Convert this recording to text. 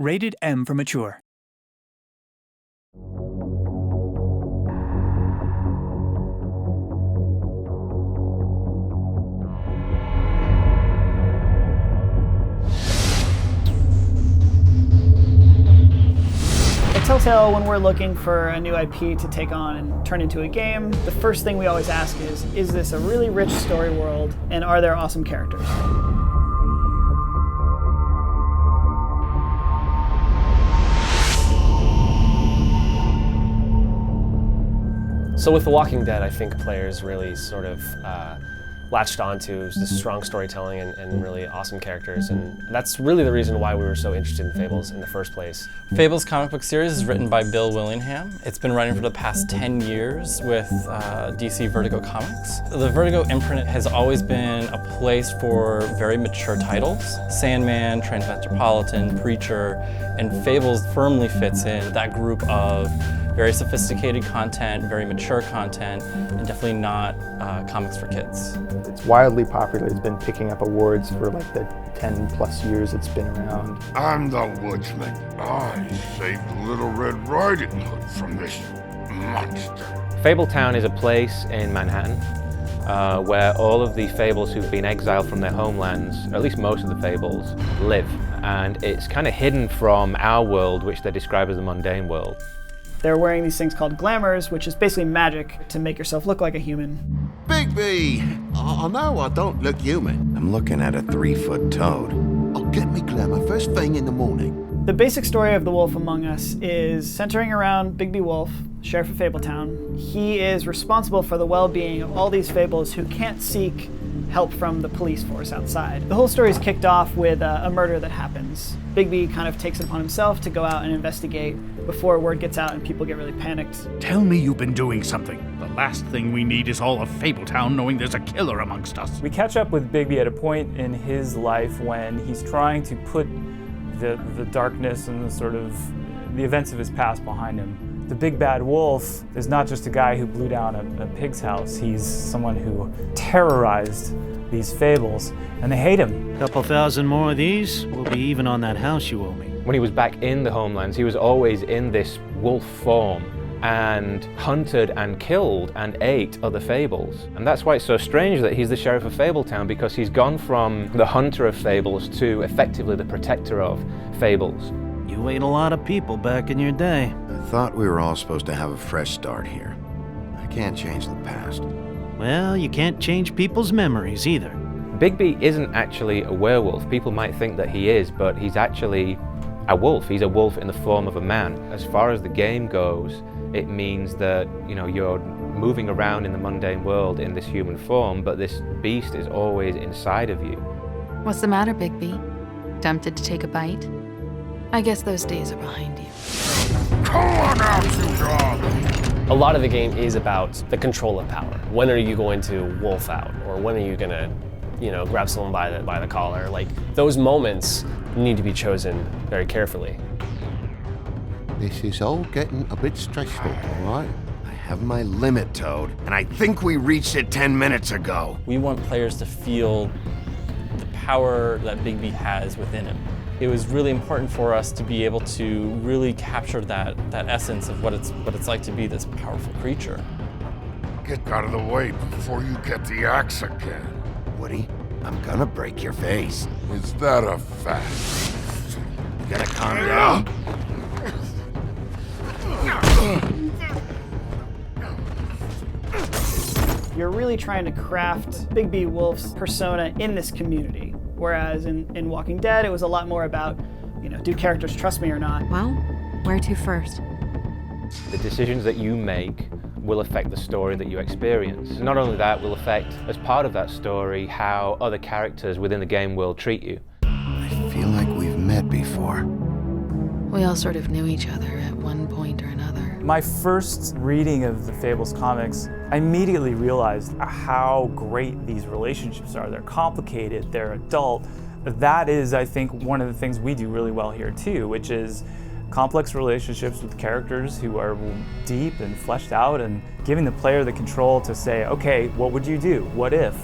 Rated M for mature. At Telltale, when we're looking for a new IP to take on and turn into a game, the first thing we always ask is this a really rich story world, and are there awesome characters? So with The Walking Dead, I think players really sort of latched onto this strong storytelling and really awesome characters, and that's really the reason why we were so interested in Fables in the first place. Fables comic book series is written by Bill Willingham. It's been running for the past 10 years with DC Vertigo Comics. The Vertigo imprint has always been a place for very mature titles. Sandman, Transmetropolitan, Preacher, and Fables firmly fits in that group of very sophisticated content, very mature content, and definitely not comics for kids. It's wildly popular. It's been picking up awards for like the 10 plus years it's been around. I'm the woodsman. I saved Little Red Riding Hood from this monster. Fabletown is a place in Manhattan where all of the Fables who've been exiled from their homelands, or at least most of the Fables, live. And it's kind of hidden from our world, which they describe as the mundane world. They're wearing these things called glamours, which is basically magic to make yourself look like a human. Bigby! I know I don't look human. I'm looking at a 3-foot toad. I'll get me glamour first thing in the morning. The basic story of The Wolf Among Us is centering around Bigby Wolf, Sheriff of Fabletown. He is responsible for the well-being of all these Fables who can't seek help from the police force outside. The whole story is kicked off with a murder that happens. Bigby kind of takes it upon himself to go out and investigate before word gets out and people get really panicked. Tell me you've been doing something. The last thing we need is all of Fabletown knowing there's a killer amongst us. We catch up with Bigby at a point in his life when he's trying to put the darkness and the events of his past behind him. The big bad wolf is not just a guy who blew down a pig's house. He's someone who terrorized these Fables, and they hate him. Couple thousand more of these, we'll be even on that house you owe me. When he was back in the homelands, he was always in this wolf form and hunted and killed and ate other Fables. And that's why it's so strange that he's the Sheriff of Fabletown, because he's gone from the hunter of Fables to effectively the protector of Fables. You ate a lot of people back in your day. I thought we were all supposed to have a fresh start here. I can't change the past. Well, you can't change people's memories either. Bigby isn't actually a werewolf. People might think that he is, but he's actually a wolf. He's a wolf in the form of a man. As far as the game goes, it means that, you're moving around in the mundane world in this human form, but this beast is always inside of you. What's the matter, Bigby? Tempted to take a bite? I guess those days are behind you. Come on out, you dog! A lot of the game is about the control of power. When are you going to wolf out? Or when are you gonna, grab someone by the collar? Like, those moments need to be chosen very carefully. This is all getting a bit stressful, all right? I have my limit, Toad, and I think we reached it 10 minutes ago. We want players to feel the power that Bigby has within him. It was really important for us to be able to really capture that essence of what it's like to be this powerful creature. Get out of the way before you get the axe again. Woody, I'm gonna break your face. Is that a fact? You gotta calm down. You're really trying to craft Bigby Wolf's persona in this community. Whereas in Walking Dead, it was a lot more about, do characters trust me or not? Well, where to first? The decisions that you make will affect the story that you experience. Not only that, will affect, as part of that story, how other characters within the game will treat you. I feel like we've met before. We all sort of knew each other at one point or another. My first reading of the Fables comics, I immediately realized how great these relationships are. They're complicated, they're adult. That is, I think, one of the things we do really well here too, which is complex relationships with characters who are deep and fleshed out, and giving the player the control to say, okay, what would you do? What if?